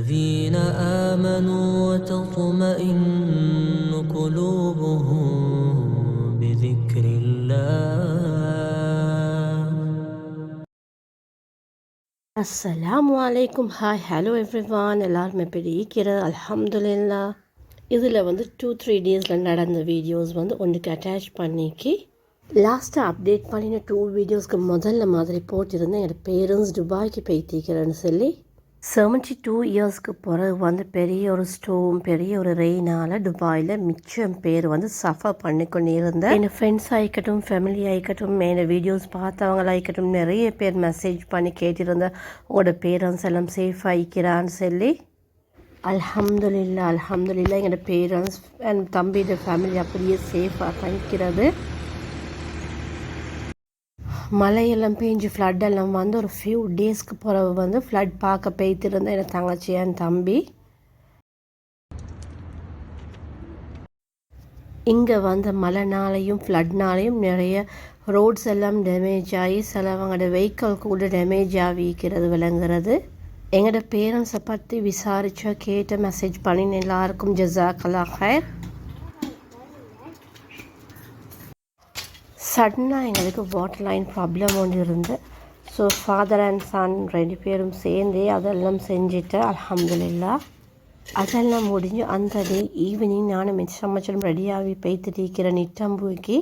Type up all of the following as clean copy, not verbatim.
الذين آمنوا وتطمئن قلوبهم بذكر الله. அஸ்ஸலாமு அலைக்கும். Hi, hello everyone. எல்லாரும் எப்படி இருக்கிறது? அல்ஹம்துலில்லா. இதில் 2-3 டேஸில் நடந்த வீடியோஸ் ஒன்றுக்கு அட்டாச் பண்ணிக்கி லாஸ்ட்டாக அப்டேட் பண்ணின 2 வீடியோஸ்க்கு முதல்ல மாதிரி போட்டிருந்தேன். என்னோடய பேரண்ட்ஸ் துபாய்க்கு போய்த்திக்கிறேன்னு சொல்லி 72 இயர்ஸ்க்கு பிறகு பெரிய ஒரு ஸ்டோம், பெரிய ஒரு ரெயினால் துபாயில் மிச்சம் பேர் சஃபர் பண்ணி கொண்டு இருந்தேன். என் ஃப்ரெண்ட்ஸ் ஆகிக்கட்டும், ஃபேமிலி ஆகிக்கட்டும், என்னோட வீடியோஸ் பார்த்தவங்களாகிக்கட்டும் நிறைய பேர் மெசேஜ் பண்ணி கேட்டிருந்தேன் உங்களோட பேரண்ட்ஸ் எல்லாம் சேஃப் ஆகிக்கிறான்னு சொல்லி. அல்ஹம்துலில்லா அல்ஹம்துலில்லா. எங்களோட பேரண்ட்ஸ் அண்ட் தம்பியோட ஃபேமிலி அப்படியே சேஃபாக தங்கிக்கிறது. மழையெல்லாம் பெஞ்சு ஃப்ளட்டெல்லாம் ஒரு ஃபியூ டேஸ்க்கு பிறகு ஃப்ளட் பார்க்க போய்த்திருந்தேன் என் தங்கச்சி என் தம்பி. இங்கே மழைனாலையும் ஃப்ளட்னாலையும் நிறைய ரோட்ஸ் எல்லாம் டேமேஜ் ஆகி சிலவங்களோட வெஹிக்கிள் கூட டேமேஜ் ஆகிக்கிறது விளங்குறது. எங்களோட பேரண்ட்ஸை பற்றி விசாரித்தா கேட்ட மெசேஜ் பண்ணி எல்லாருக்கும் ஜஸாக்கல்லாஹ் ஹைர். சடனாக எங்களுக்கு வாட்டர் லைன் ப்ராப்ளம் ஒன்று இருந்து ஸோ ஃபாதர் அண்ட் சன் 2 பேரும் சேர்ந்தே அதெல்லாம் செஞ்சுட்டு அல்ஹம்துலில்லா அதெல்லாம் முடிஞ்சு அந்த டே ஈவினிங் நானும் சமைச்சலும் ரெடியாகி போய்த்துட்டு இருக்கிற நிட்டம்பூக்கு.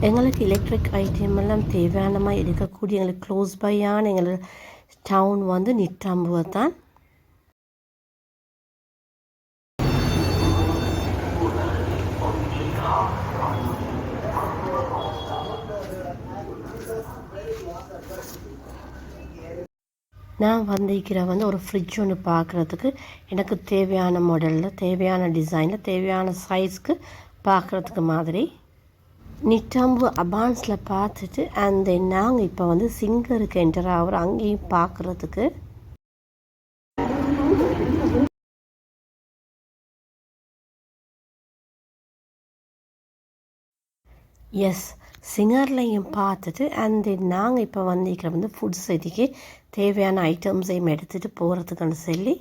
எங்களுக்கு எலக்ட்ரிக் ஐட்டம் எல்லாம் தேவையானமாக இருக்கக்கூடிய எங்களுக்கு க்ளோஸ் பையான எங்களோட டவுன் நிட்டாம்புவை தான். நான் வந்திருக்கிற ஒரு ஃப்ரிட்ஜ் ஒன்று பார்க்குறதுக்கு எனக்கு தேவையான மாடலில், தேவையான டிசைனில், தேவையான சைஸ்க்கு பார்க்குறதுக்கு மாதிரி நிட்டாம்பு அபான்ஸில் பார்த்துட்டு அண்ட் தென் நாங்கள் இப்போ சிங்கருக்கு என்டர் ஆகிற அங்கேயும் பார்க்குறதுக்கு. எஸ், சிங்கர்லையும் பார்த்துட்டு அண்ட் தென் நாங்கள் இப்போ வந்திருக்கிற ஃபுட் சிட்டிக்கு தேவையான ஐட்டம்ஸையும் எடுத்துகிட்டு போகிறதுக்குன்னு சொல்லி.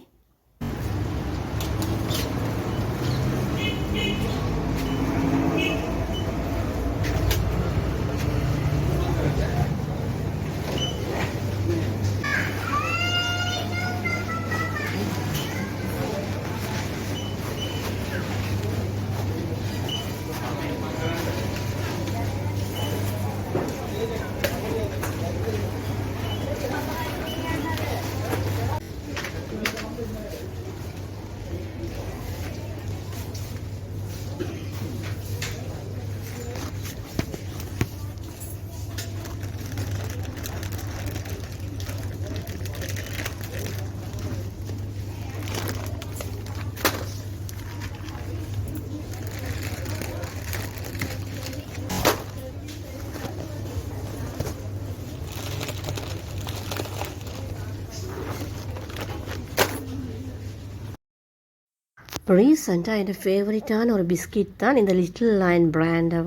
ரீசெண்டாக என்னோட ஃபேவரட்டான ஒரு பிஸ்கட் தான் இந்த லிட்டில் லைன் பிராண்டை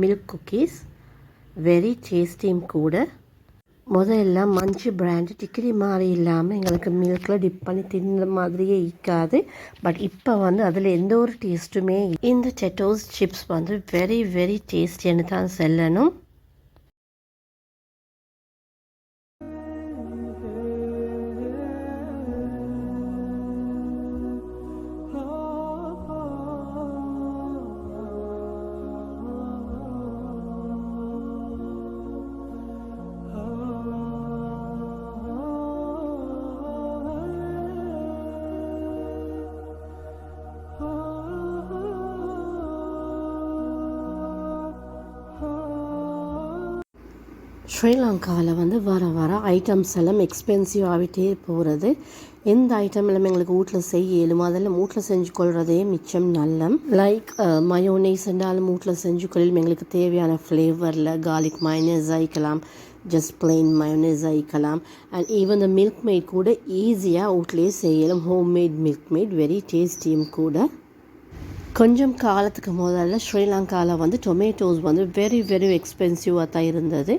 மில்க் குக்கீஸ். வெரி டேஸ்டியும் கூட. முதல்ல மஞ்சு பிராண்டு டிக்கிரி மாதிரி இல்லாமல் எங்களுக்கு மில்கில் டிப் பண்ணி தின்ன மாதிரியே இருக்காது. பட் இப்போ அதில் எந்த ஒரு டேஸ்ட்டுமே. இந்த செட்டோஸ் சிப்ஸ் வெரி வெரி டேஸ்டின்னு தான் சொல்லணும். ஸ்ரீலங்காவில் வர ஐட்டம்ஸ் எல்லாம் எக்ஸ்பென்சிவ் ஆகிட்டே போகிறது. எந்த ஐட்டம் எல்லாம் எங்களுக்கு வீட்டில் செய்ய இயலுமோ அதெல்லாம் வீட்டில் செஞ்சு கொள்வதே மிச்சம் நல்லம். லைக் மயோனைஸ் என்றாலும் வீட்டில் செஞ்சு கொள்ளும் எங்களுக்கு தேவையான ஃப்ளேவரில் கார்லிக் மயோனைஸ் ஆகிக்கலாம், ஜஸ்ட் பிளெயின் மயோனைஸ் ஆகிக்கலாம். And even the milkmaid கூட ஈஸியாக வீட்டிலே செய்யலாம். Homemade milkmaid very டேஸ்டியும் கூட. கொஞ்சம் காலத்துக்கு முதல்ல ஸ்ரீலங்காவில் வந்து டொமேட்டோஸ் வந்து வெரி வெரி எக்ஸ்பென்சிவாக தான் இருந்தது.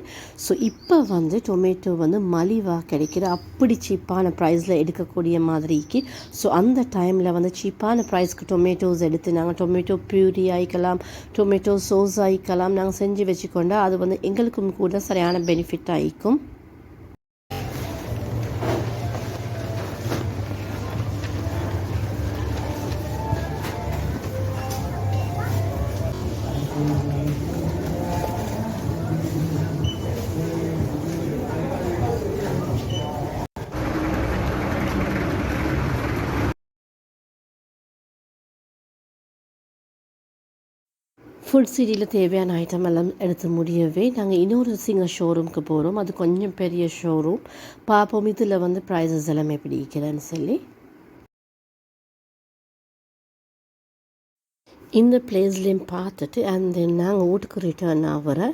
ஸோ இப்போ வந்து டொமேட்டோ வந்து மலிவாக கிடைக்கிற அப்படி சீப்பான ப்ரைஸில் எடுக்கக்கூடிய மாதிரிக்கு. ஸோ அந்த டைமில் வந்து சீப்பான ப்ரைஸ்க்கு டொமேட்டோஸ் எடுத்து நாங்கள் டொமேட்டோ ப்யூரி ஆகிக்கலாம், டொமேட்டோ சோஸ் ஆகிக்கலாம் நாங்கள் செஞ்சு வச்சுக்கொண்டா அது வந்து எங்களுக்கும் கூட சரியான பெனிஃபிட் ஆகிக்கும். ஃபுட் சிட்டியில் தேவையான ஐட்டம் எல்லாம் எடுத்து முடியவே நாங்கள் இன்னொரு சிங்கிள் ஷோரூமுக்கு போகிறோம். அது கொஞ்சம் பெரிய ஷோரூம். பார்ப்போம் இதில் வந்து ப்ரைஸஸ் எல்லாம் எப்படி இருக்கிறேன்னு சொல்லி. இந்த பிளேஸ்லேயும் பார்த்துட்டு அண்ட் தென் நாங்கள் வீட்டுக்கு ரிட்டர்ன் ஆகிற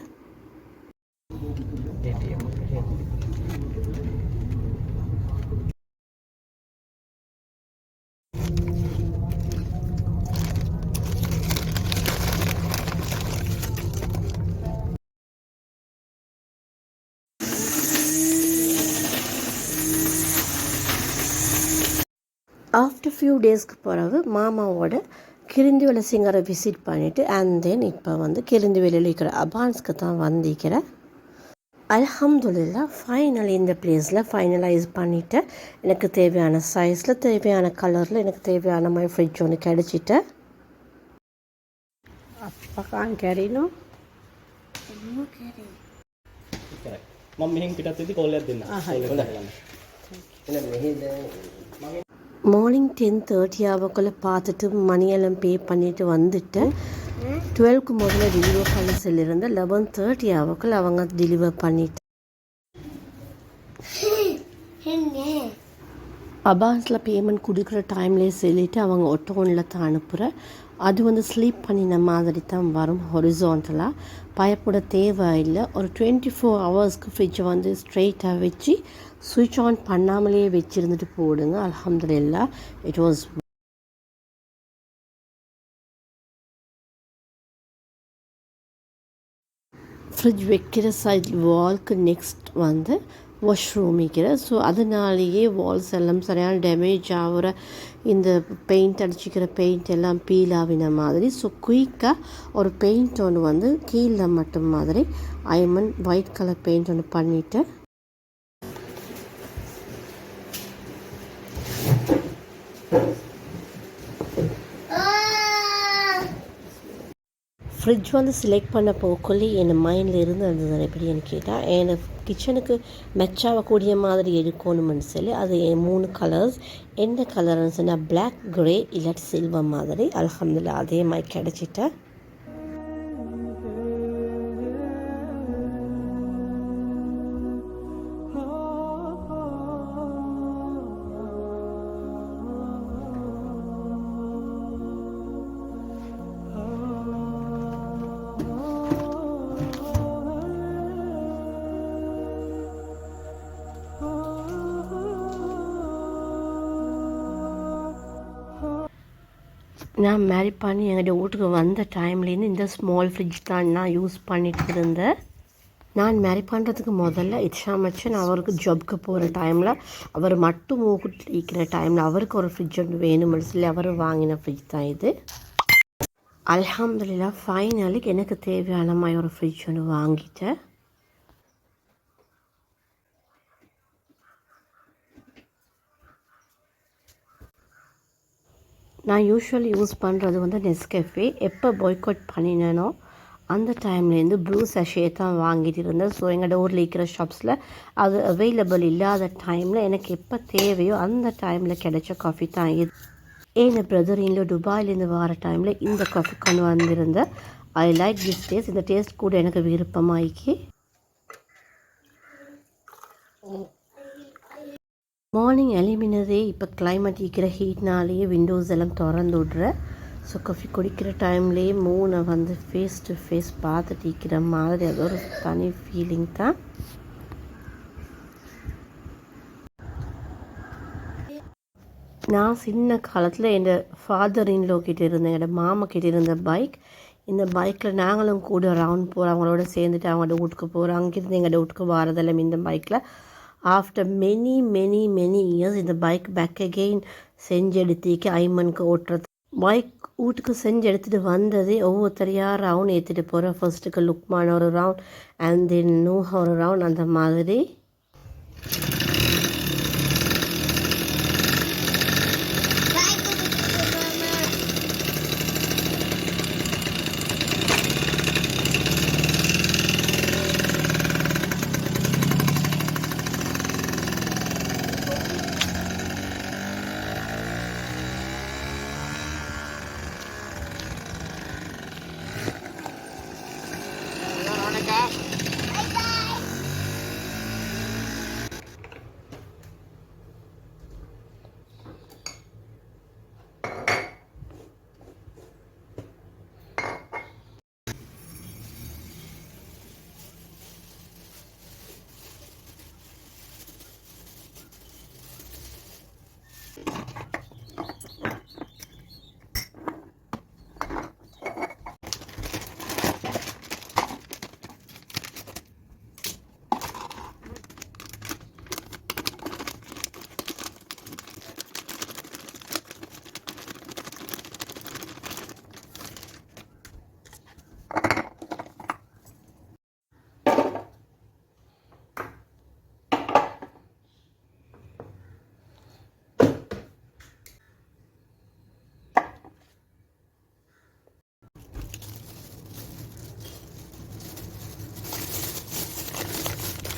ஆஃப்டர் ஃபியூ டேஸ்க்கு பிறகு மாமாவோட கிரிந்துவெளி சிங்கரை விசிட் பண்ணிவிட்டு அண்ட் தென் இப்போ வந்து கிரிந்துவெளியில் இருக்கிற அபான்ஸ்க்கு தான் வந்திருக்கிறேன். அல்ஹம்துலில்லாஹ் ஃபைனலி இந்த பிளேஸில் ஃபைனலைஸ் பண்ணிவிட்டு எனக்கு தேவையான சைஸில் தேவையான கலரில் எனக்கு தேவையான மாதிரி ஃப்ரிட்ஜ் ஒன்று கிடச்சிட்டேன். அப்போ கான் கேரினோ மார்னிங் 10:30 ஆவக்குள்ளே பார்த்துட்டு மணியெல்லாம் பே பண்ணிவிட்டு வந்துட்டு 12க்கு முதல்ல டெலிவர் பண்ண சொல்லியிருந்த 11:30 ஆவக்குள்ளே அவங்க டெலிவர் பண்ணிட்டு அபான்ஸில் பேமெண்ட் கொடுக்குற டைம்லேயே சொல்லிவிட்டு அவங்க ஒட்டோனில் தான் அனுப்புகிற. அது வந்து ஸ்லீப் பண்ணின மாதிரி தான் வரும் ஹொரிசான்டலாக. பயப்பட தேவையில்லை. ஒரு 24 ஹவர்ஸ்க்கு ஃப்ரிட்ஜை வந்து ஸ்ட்ரெயிட்டாக வச்சு சுவிட்ச் ஆன் பண்ணாமலே வச்சுருந்துட்டு போடுங்க. அல்ஹம்துலில்லாஹ் இட் வாஸ் ஃப்ரிட்ஜ் வைக்கிற சைட் வால்க்கு நெக்ஸ்ட் வந்து வாஷ்ரூம் வைக்கிற. ஸோ அதனாலேயே வால்ஸ் எல்லாம் சரியான டேமேஜ் ஆகிற இந்த பெயிண்ட் அடிச்சிக்கிற பெயிண்ட் எல்லாம் பீல் ஆகின மாதிரி. ஸோ குயிக்காக ஒரு பெயிண்ட் ஒன்று வந்து கீழே மட்டும் மாதிரி ஒயிட் கலர் பெயிண்ட் ஒன்று பண்ணிவிட்டு ஃப்ரிட்ஜ் வந்து செலக்ட் பண்ண போக்குள்ளே என் மைண்டில் இருந்து இருந்தது எப்படின்னு கேட்டால் எனக்கு கிச்சனுக்கு மெச்சாகக்கூடிய மாதிரி இருக்கணும்னு சொல்லி அது 3 கலர்ஸ் என்ன கலர்னு சொன்னால் பிளாக், கிரே இல்லாட்டி சில்வர் மாதிரி. அல்ஹம்துலில்லாஹ் அதே மாதிரி கிடச்சிட்டேன். நான் மேரி பண்ணி எங்கள் வீட்டுக்கு வந்த டைம்லேருந்து இந்த ஸ்மால் ஃப்ரிட்ஜ் தான் நான் யூஸ் பண்ணிட்டு இருந்தேன். நான் மேரி பண்ணுறதுக்கு முதல்ல இட்ஷாம் வச்சேன். அவருக்கு ஜாப்க்கு போகிற டைமில் அவர் மட்டும் மூக்கிட்டு இருக்கிற டைமில் அவருக்கு ஒரு ஃப்ரிட்ஜ் ஒன்று வேணும்னு சொல்லி அவர் வாங்கின ஃப்ரிட்ஜ் தான் இது. அல்ஹம்துலில்லாஹ் ஃபைனலி எனக்கு தேவையான மாதிரி ஒரு ஃப்ரிட்ஜ் ஒன்று வாங்கிட்டேன். நான் யூஸ்வலி யூஸ் பண்ணுறது வந்து நெஸ்கஃபே. எப்போ பாய்காட் பண்ணினேனோ அந்த டைம்லேருந்து ப்ளூ சஷே தான் வாங்கிட்டு இருந்தேன். ஸோ எங்கள் ஊரில் இருக்கிற ஷாப்ஸில் அது அவைலபிள் இல்லாத டைமில் எனக்கு எப்போ தேவையோ அந்த டைமில் கிடைச்ச காஃபி தான் இது. என் பிரதர் இன்லோ துபாயிலேருந்து வர டைமில் இந்த காஃபி கொண்டு வந்திருந்தேன். I like this taste. இந்த டேஸ்ட் கூட எனக்கு விருப்பமாயிக்கு. மார்னிங் எழுப்பினதே இப்போ கிளைமேட் இருக்கிற ஹீட்னாலேயே விண்டோஸ் எல்லாம் திறந்து விட்ற. ஸோ காஃபி குடிக்கிற டைம்லேயே மூணை வந்து ஃபேஸ் டு ஃபேஸ் பார்த்துட்டு இருக்கிற மாதிரி அது ஒரு தனி ஃபீலிங் தான். நான் சின்ன காலத்தில் என் ஃபாதர் இன்லோ கிட்டே இருந்தேன், என்னோடய மாமா கிட்டே இருந்த பைக். இந்த பைக்கில் நாங்களும் கூட ரவுண்ட் போகிறோம், அவங்களோட சேர்ந்துட்டு அவங்களோட வீட்டுக்கு போகிறோம். அங்கேருந்து எங்களோட வீட்டுக்கு வரதெல்லாம் இந்த பைக்கில். ஆஃப்டர் மெனி இயர்ஸ் இந்த பைக் பேக் அகெயின் செஞ்சு எடுத்திக்கு ஐமனுக்கு ஓட்டுறது. பைக் வீட்டுக்கு செஞ்சு எடுத்துகிட்டு வந்தது ஒவ்வொருத்தரையாக ரவுண்ட் ஏற்றிட்டு போகிறோம். ஃபர்ஸ்ட்டுக்கு லுக்மான ஒரு ரவுண்ட் அண்ட் தென் நூஹா ஒரு ரவுண்ட், அந்த மாதிரி.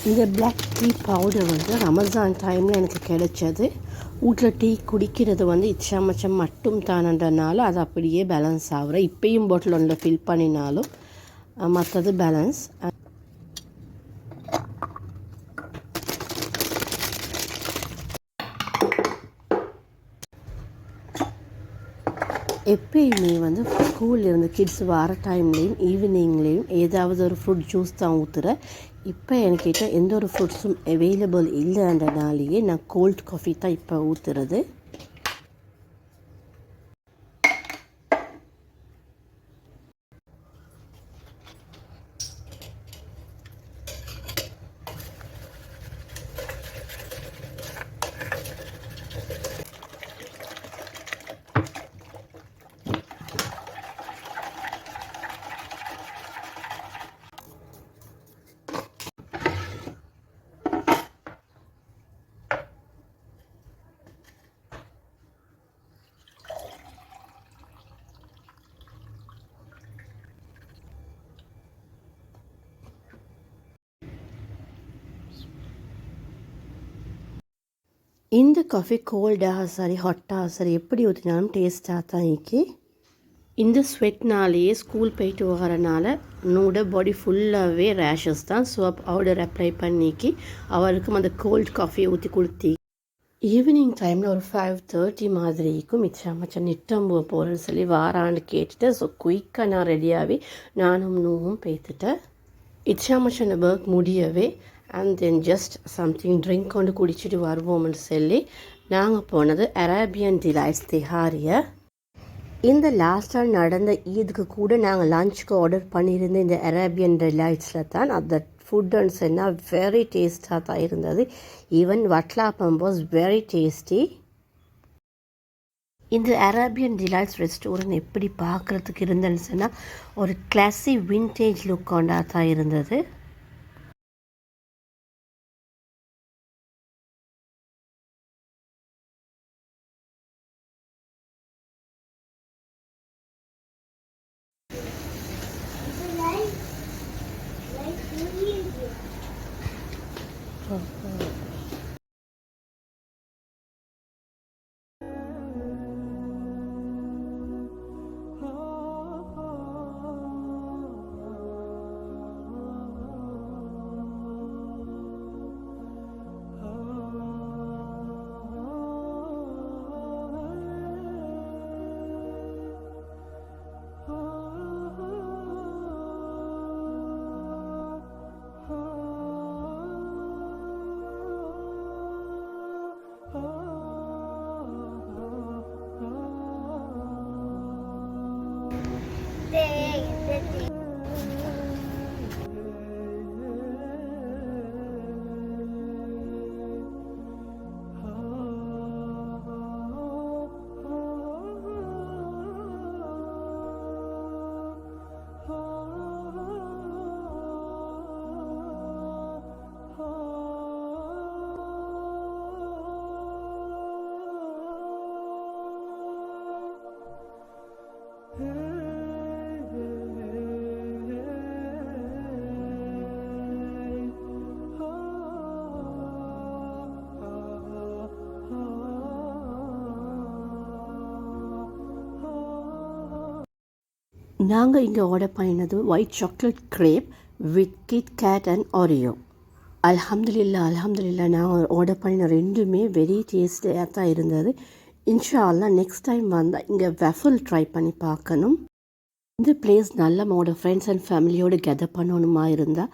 இந்த பிளாக் டீ பவுடர் வந்து ரமஸான் டைமில் எனக்கு கிடைச்சது. வீட்டில் டீ குடிக்கிறது வந்து இச்சாமச்சம் மட்டும் தானன்றனால அது அப்படியே பேலன்ஸ் ஆகுற. இப்பயும் பாட்டில் ஒன்றில் ஃபில் பண்ணினாலும் மற்றது பேலன்ஸ். எப்பயுமே வந்து ஸ்கூலில் இருந்து கிட்ஸ் வர டைம்லேயும் ஈவினிங்லேயும் ஏதாவது ஒரு ஃப்ரூட் ஜூஸ் தான் ஊற்றுறேன். இப்போ என்கிட்ட எந்த ஒரு ஃப்ரூட்ஸும் அவைலபிள் இல்லைன்றனாலேயே நான் கோல்ட் காஃபி தான் இப்போ ஊற்றுறது. இந்த காஃபி கோல்டாக சரி ஹாட்டாக சரி எப்படி ஊற்றினாலும் டேஸ்ட்டாக தான் இருக்கு. இந்த ஸ்வெட்னாலேயே ஸ்கூல் போயிட்டு வரனால என்னோட பாடி ஃபுல்லாகவே ரேஷஸ் தான். ஸோ பவுடர் அப்ளை பண்ணிக்கி அவருக்கும் அந்த கோல்ட் காஃபியை ஊற்றி கொடுத்தி ஈவினிங் டைமில் ஒரு 5:30 மாதிரிக்கும் மிச்சம் நிட்டம்பு போகிறேன்னு சொல்லி வாரான்னு கேட்டுட்டு ஸோ குயிக்காக நான் ரெடியாகி நானும் நூவும் பேத்துட்டேன். இச்சாமச்சன ஒர்க் முடியவே and then just something drink கொண்டு குடிச்சிட்டு வருவோம்னு சொல்லி நாங்கள் போனது அரேபியன் டிலைட்ஸ் திஹாரியா. இந்த லாஸ்ட்டாக நடந்த ஈதுக்கு கூட நாங்கள் லஞ்சுக்கு ஆர்டர் பண்ணியிருந்த இந்த அரேபியன் டிலைட்ஸில் தான் அந்த ஃபுட் அண்ட் சொன்னால் வெரி டேஸ்ட்டாக தான் இருந்தது. Even vattalappam was very tasty. இந்த அரேபியன் டிலைட்ஸ் ரெஸ்டாரண்ட் எப்படி பார்க்குறதுக்கு இருந்தேன்னு சொன்னால் ஒரு கிளாசி வின்டேஜ் லுக் கொண்டா தான் இருந்தது. நாங்கள் இங்கே ஆர்டர் பண்ணினது white chocolate crepe with Kit Kat and Oreo. அல்ஹம்துலில்லா நான் ஆர்டர் பண்ணின ரெண்டுமே வெரி டேஸ்டியாக தான் இருந்தது. இன்ஷா அல்லாஹ் நெக்ஸ்ட் டைம் வந்தால் இங்கே வெஃபல் ட்ரை பண்ணி பார்க்கணும். இந்த பிளேஸ் நல்ல நம்மளோட ஃப்ரெண்ட்ஸ் அண்ட் ஃபேமிலியோடு கெதர் பண்ணணுமா இருந்தால்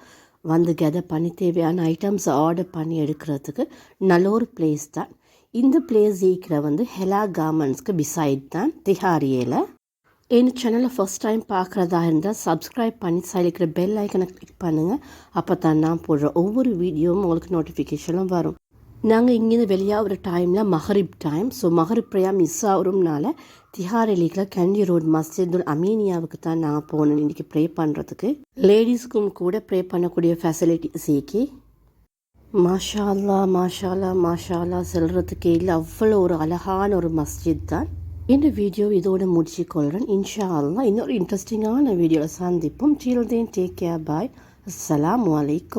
வந்து கெதர் பண்ணி தேவையான ஐட்டம்ஸ் ஆர்டர் பண்ணி எடுக்கிறதுக்கு நல்ல ஒரு பிளேஸ் தான். இந்த பிளேஸ் இருக்கிற வந்து ஹெலா கார்மெண்ட்ஸ்க்கு பிசைட் தான் திஹாரியில். என் சேனலை ஃபஸ்ட் டைம் பார்க்குறதா இருந்தால் சப்ஸ்கிரைப் பண்ணி சைடில் இருக்கிற பெல் ஐக்கனை கிளிக் பண்ணுங்கள். அப்போ தான் நான் போடுற ஒவ்வொரு வீடியோவும் உங்களுக்கு நோட்டிஃபிகேஷனும் வரும். நாங்கள் இங்கேருந்து வெளியாகிற டைமில் மஹரிப் டைம். ஸோ மஹரிப் ப்ரேயா மிஸ் ஆகுறதுனால திஹாரில் இருக்கிற கேண்டி ரோட் மஸ்ஜிதுல் அமீனியாவுக்கு தான் நான் போகணும் இன்றைக்கி ப்ரே பண்ணுறதுக்கு. லேடிஸ்க்கும் கூட ப்ரே பண்ணக்கூடிய ஃபெசிலிட்டிஸ் இருக்கு. மாஷா அல்லா சொல்கிறதுக்கே இல்லை, அவ்வளோ ஒரு அழகான ஒரு மஸ்ஜித் தான். இந்த வீடியோ இதோட முடிச்சுக்கொள்கிறேன். இன்ஷா அல்லாஹ் இன்னொரு இன்ட்ரெஸ்டிங்கான வீடியோவில் சந்திப்போம். Till then, take care. Bye. Assalamu alaikum.